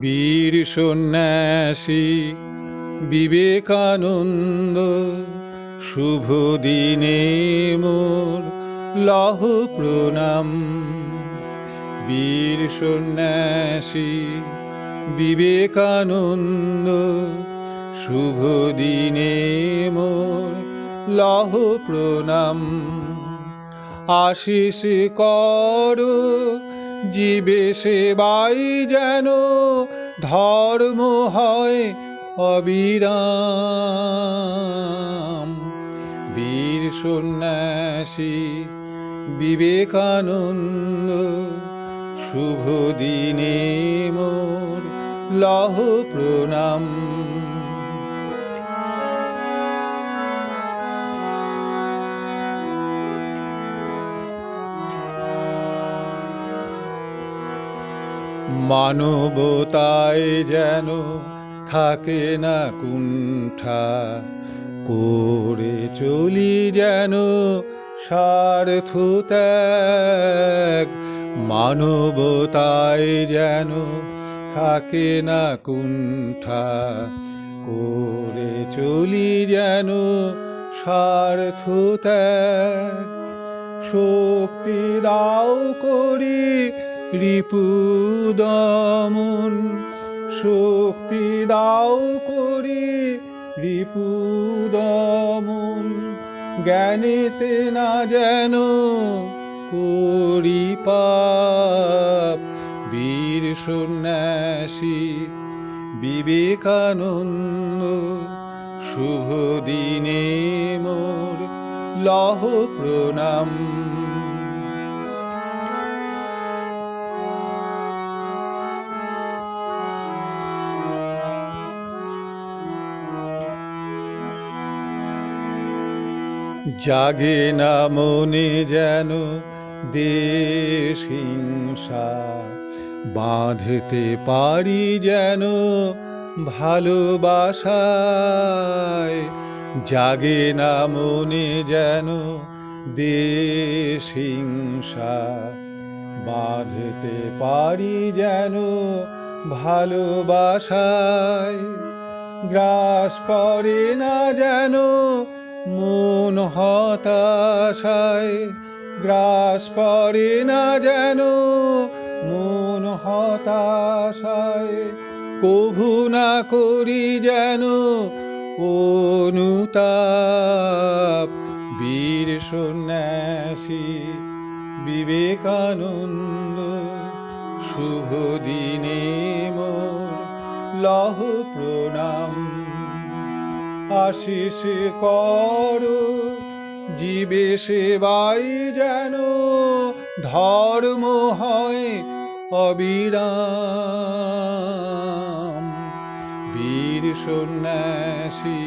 বীর সন্ন্যাসী বিবেকানন্দ, শুভ দিনে মোর লহ প্রণাম। বীর সন্ন্যাসী বিবেকানন্দ, শুভ দিনে মোর লহ প্রণাম। আশিস করো জীবে সেবাই যেন ধর্ম হয় অবিরাম। বীর সন্ন্যাসী বিবেকানন্দ, শুভ দিনে মোর লহ প্রণাম। মানবতায় যেন থাকে না কুণ্ঠা, করে চলি যেন স্বার্থ ত্যাগ। মানবতায় যেন থাকে না কুণ্ঠা, করে চলি যেন স্বার্থ ত্যাগ। শক্তি দাও করি রিপু দমন, শক্তি দাও করি রিপু দমন। জ্ঞানেতে না যেন করি পাপ। বীর সন্ন্যাসী বিবেকানন্দ, শুভ দিনে মোর লহ প্রণাম। জাগে না মনে যেন দেশ হিংসা, বাঁধতে পারি যেন ভালোবাসায়। জাগে না মনে যেন দেশ হিংসা, বাঁধতে পারি যেন ভালোবাসায়। গ্রাস করে না যেন মন হতাশায়, গ্রাস করে না যেন মন হতাশায়। কভু না করি যেন অনুতাপ। বীর সন্ন্যাসী বিবেকানন্দ, শুভ দিনে মোর লহ প্রণাম। আশিস করো জীবে সেবাই যেন ধর্ম হয় অবিরাম। বীর সন্ন্যাসী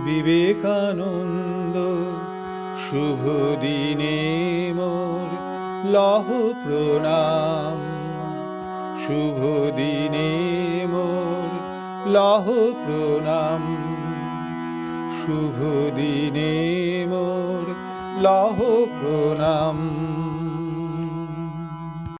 বিবেকানন্দ, শুভ দিনে মোর লহ প্রণাম। শুভ দিনে মোর লহ প্রণাম। শুভ দিনে মোর লহ প্রণাম।